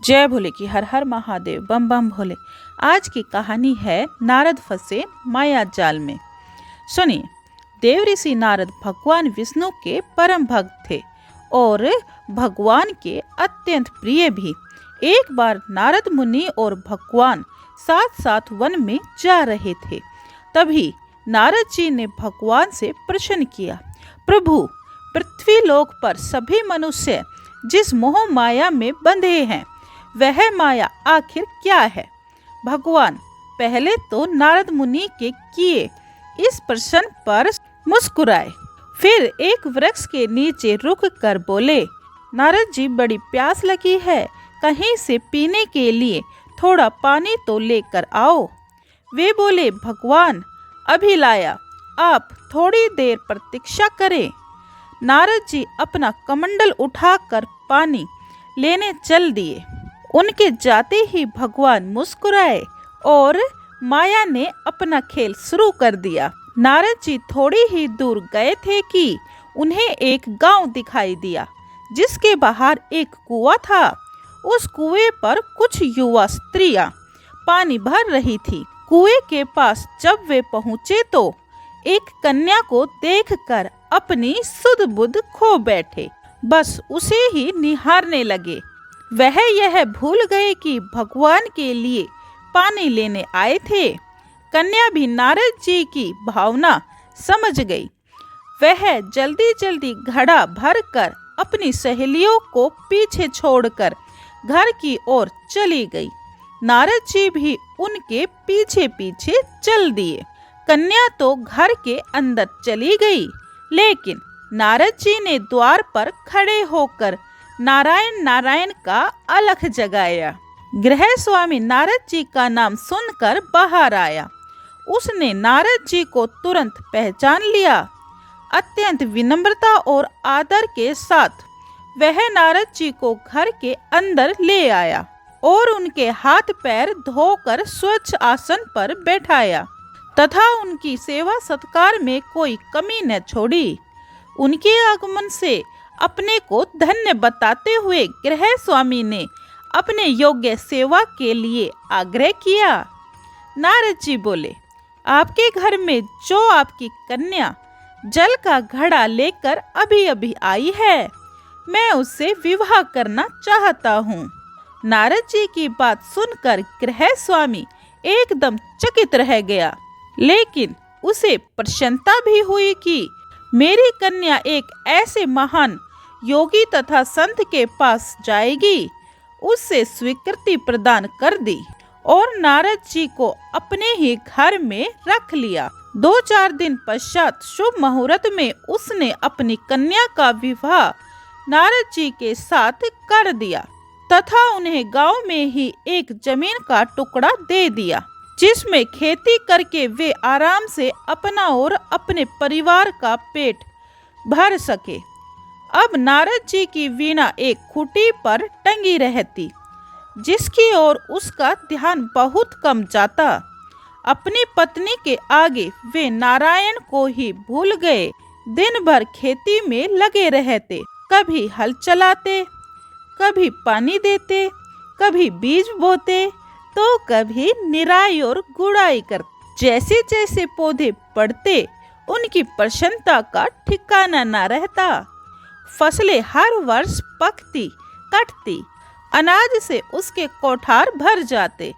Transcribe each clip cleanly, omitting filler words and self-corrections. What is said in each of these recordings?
जय भोले की हर हर महादेव बम बम भोले। आज की कहानी है नारद फंसे माया जाल में। सुनिए, देव ऋषि नारद भगवान विष्णु के परम भक्त थे और भगवान के अत्यंत प्रिय भी। एक बार नारद मुनि और भगवान साथ साथ वन में जा रहे थे। तभी नारद जी ने भगवान से प्रश्न किया, प्रभु, पृथ्वी लोक पर सभी मनुष्य जिस मोह माया में बंधे हैं, वह माया आखिर क्या है? भगवान पहले तो नारद मुनि के किए इस प्रश्न पर मुस्कुराए, फिर एक वृक्ष के नीचे रुक कर बोले, नारद जी, बड़ी प्यास लगी है, कहीं से पीने के लिए थोड़ा पानी तो लेकर आओ। वे बोले, भगवान अभी लाया, आप थोड़ी देर प्रतीक्षा करें। नारद जी अपना कमंडल उठाकर पानी लेने चल दिए। उनके जाते ही भगवान मुस्कुराए और माया ने अपना खेल शुरू कर दिया। नारद जी थोड़ी ही दूर गए थे कि उन्हें एक गांव दिखाई दिया, जिसके बाहर एक कुआं था। उस कुएं पर कुछ युवा स्त्रियां पानी भर रही थी। कुएं के पास जब वे पहुंचे तो एक कन्या को देखकर अपनी सुध बुध खो बैठे, बस उसे ही निहारने लगे। वह यह भूल गए कि भगवान के लिए पानी लेने आए थे। कन्या भी नारद जी की भावना समझ गई। वह जल्दी जल्दी घड़ा भर कर अपनी सहेलियों को पीछे छोड़कर घर की ओर चली गई। नारद जी भी उनके पीछे पीछे चल दिए। कन्या तो घर के अंदर चली गई, लेकिन नारद जी ने द्वार पर खड़े होकर नारायण नारायण का अलख जगाया। गृह स्वामी नारद जी का नाम सुनकर बाहर आया। उसने नारद जी को तुरंत पहचान लिया। अत्यंत विनम्रता और आदर के साथ वह नारद जी को घर के अंदर ले आया और उनके हाथ पैर धोकर स्वच्छ आसन पर बैठाया तथा उनकी सेवा सत्कार में कोई कमी न छोड़ी। उनके आगमन से अपने को धन्य बताते हुए गृह स्वामी ने अपने योग्य सेवा के लिए आग्रह किया। नारद जी बोले, आपके घर में जो आपकी कन्या जल का घड़ा लेकर अभी अभी आई है, मैं उससे विवाह करना चाहता हूँ। नारद जी की बात सुनकर गृह स्वामी एकदम चकित रह गया, लेकिन उसे प्रसन्नता भी हुई कि मेरी कन्या एक ऐसे महान योगी तथा संत के पास जाएगी। उससे स्वीकृति प्रदान कर दी और नारद जी को अपने ही घर में रख लिया। 2-4 दिन पश्चात शुभ मुहूर्त में उसने अपनी कन्या का विवाह नारद जी के साथ कर दिया तथा उन्हें गांव में ही एक जमीन का टुकड़ा दे दिया, जिसमें खेती करके वे आराम से अपना और अपने परिवार का पेट भर सके। अब नारद जी की वीणा एक खूंटी पर टंगी रहती, जिसकी ओर उसका ध्यान बहुत कम जाता। अपनी पत्नी के आगे वे नारायण को ही भूल गए। दिन भर खेती में लगे रहते, कभी हल चलाते, कभी पानी देते, कभी बीज बोते, तो कभी निराई और गुड़ाई करते। जैसे जैसे पौधे बढ़ते, उनकी प्रसन्नता का ठिकाना न रहता। फसलें हर वर्ष पकती कटती, अनाज से उसके कोठार भर जाते।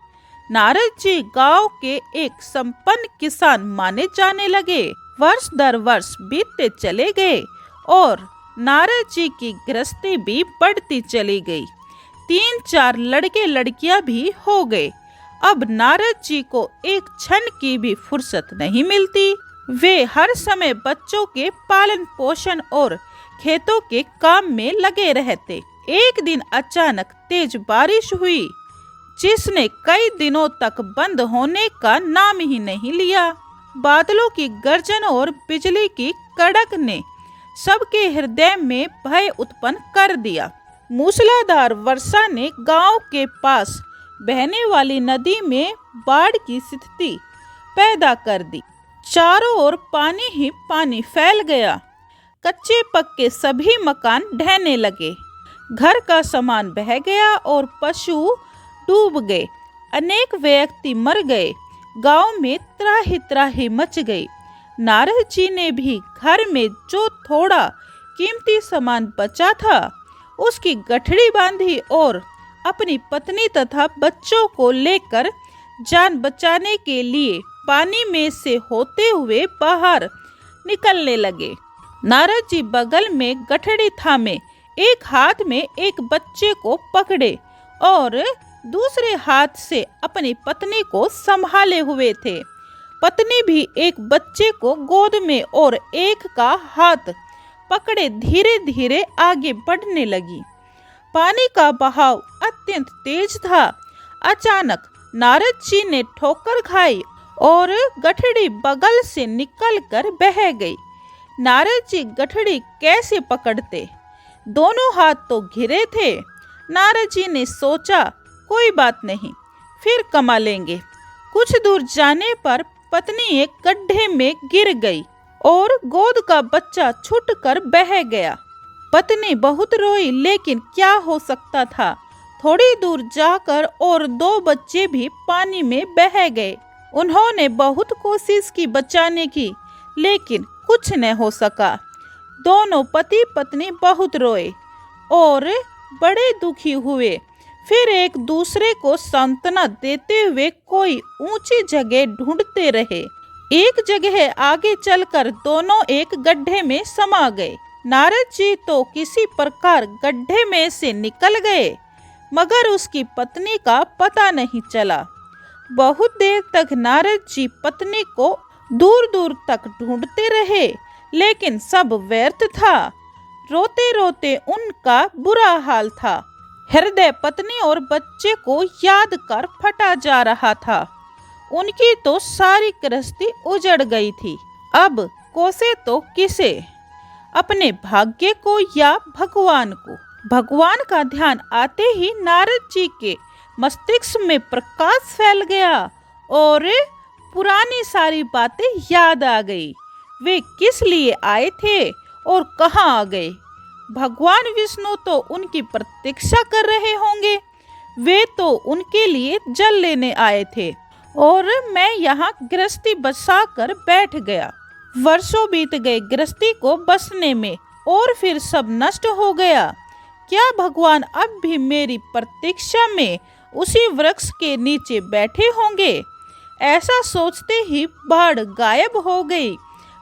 नारद जी गांव के एक संपन्न किसान माने जाने लगे। वर्ष दर वर्ष बीतते चले गए और नारद जी की गृहस्थी भी बढ़ती चली गई। 3-4 लड़के लड़कियां भी हो गए। अब नारद जी को एक क्षण की भी फुर्सत नहीं मिलती। वे हर समय बच्चों के पालन पोषण और खेतों के काम में लगे रहते। एक दिन अचानक तेज बारिश हुई, जिसने कई दिनों तक बंद होने का नाम ही नहीं लिया। बादलों की गर्जन और बिजली की कड़क ने सबके हृदय में भय उत्पन्न कर दिया। मूसलाधार वर्षा ने गांव के पास बहने वाली नदी में बाढ़ की स्थिति पैदा कर दी। चारों ओर पानी ही पानी फैल गया। कच्चे पक्के सभी मकान ढहने लगे। घर का सामान बह गया और पशु डूब गए। अनेक व्यक्ति मर गए। गांव में त्राही त्राही मच गई। नारद जी ने भी घर में जो थोड़ा कीमती सामान बचा था उसकी गठड़ी बांधी और अपनी पत्नी तथा बच्चों को लेकर जान बचाने के लिए पानी में से होते हुए बाहर निकलने लगे। नारद जी बगल में गठड़ी थामे, एक हाथ में एक बच्चे को पकड़े और दूसरे हाथ से अपनी पत्नी को संभाले हुए थे। पत्नी भी एक बच्चे को गोद में और एक का हाथ पकड़े धीरे धीरे आगे बढ़ने लगी। पानी का बहाव अत्यंत तेज था। अचानक नारद जी ने ठोकर खाई और गठड़ी बगल से निकलकर बह गई। नारद जी गठड़ी कैसे पकड़ते? दोनों हाथ तो घिरे थे। नारद जी ने सोचा कोई बात नहीं, फिर कमा लेंगे। कुछ दूर जाने पर पत्नी एक गड्ढे में गिर गई और गोद का बच्चा छूटकर बह गया। पत्नी बहुत रोई, लेकिन क्या हो सकता था। थोड़ी दूर जाकर और 2 बच्चे भी पानी में बह गए। उन्होंने बहुत कोशिश की बचाने की, लेकिन कुछ न हो सका। दोनों पति पत्नी बहुत रोए और बड़े दुखी हुए। फिर एक दूसरे को सांत्वना देते हुए कोई ऊंची जगह ढूंढते रहे। एक जगह आगे चलकर दोनों एक गड्ढे में समा गए। नारद जी तो किसी प्रकार गड्ढे में से निकल गए, मगर उसकी पत्नी का पता नहीं चला। बहुत देर तक नारद जी पत्नी को दूर दूर तक ढूंढते रहे, लेकिन सब व्यर्थ था। रोते रोते उनका बुरा हाल था। हृदय पत्नी और बच्चे को याद कर फटा जा रहा था। उनकी तो सारी गृहस्थी उजड़ गई थी। अब कोसे तो किसे? अपने भाग्य को या भगवान को? भगवान का ध्यान आते ही नारद जी के मस्तिष्क में प्रकाश फैल गया और पुरानी सारी बातें याद आ गई। वे किस लिए आए थे और कहाँ आ गए? भगवान विष्णु तो उनकी प्रतीक्षा कर रहे होंगे। वे तो उनके लिए जल लेने आए थे और मैं यहाँ गृहस्थी बसा कर बैठ गया। वर्षों बीत गए गृहस्थी को बसने में और फिर सब नष्ट हो गया। क्या भगवान अब भी मेरी प्रतीक्षा में उसी वृक्ष के नीचे बैठे होंगे? ऐसा सोचते ही बाढ़ गायब हो गई।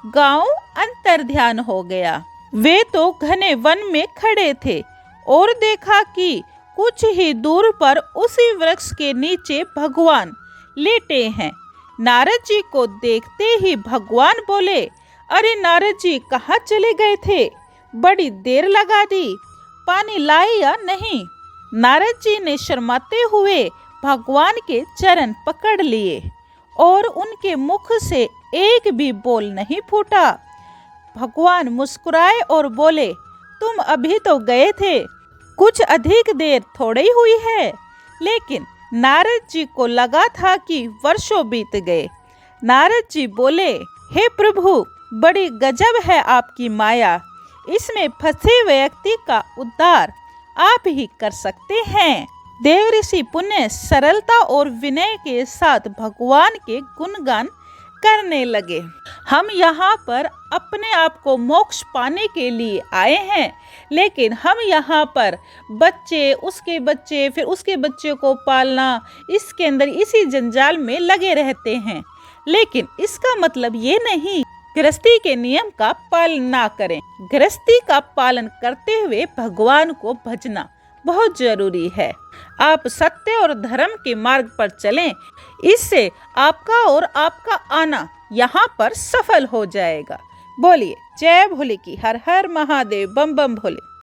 गांव अंतर्ध्यान हो गया। वे तो घने वन में खड़े थे और देखा कि कुछ ही दूर पर उसी वृक्ष के नीचे भगवान लेटे हैं। नारद जी को देखते ही भगवान बोले, अरे नारद जी कहाँ चले गए थे? बड़ी देर लगा दी, पानी लाए या नहीं? नारद जी ने शर्माते हुए भगवान के चरण पकड़ लिए और उनके मुख से एक भी बोल नहीं फूटा। भगवान मुस्कुराए और बोले, तुम अभी तो गए थे, कुछ अधिक देर थोड़ी हुई है। लेकिन नारद जी को लगा था कि वर्षों बीत गए। नारद जी बोले, हे प्रभु, बड़ी गजब है आपकी माया। इसमें फंसे व्यक्ति का उद्धार आप ही कर सकते हैं। देवऋषि पुण्य सरलता और विनय के साथ भगवान के गुणगान करने लगे। हम यहाँ पर अपने आप को मोक्ष पाने के लिए आए हैं, लेकिन हम यहाँ पर बच्चे, उसके बच्चे, फिर उसके बच्चे को पालना, इसके अंदर इसी जंजाल में लगे रहते हैं। लेकिन इसका मतलब ये नहीं गृहस्थी के नियम का पालन ना करें। गृहस्थी का पालन करते हुए भगवान को भजना बहुत जरूरी है। आप सत्य और धर्म के मार्ग पर चलें, इससे आपका और आपका आना यहाँ पर सफल हो जाएगा। बोलिए जय भोले की, हर हर महादेव, बम बम भोले।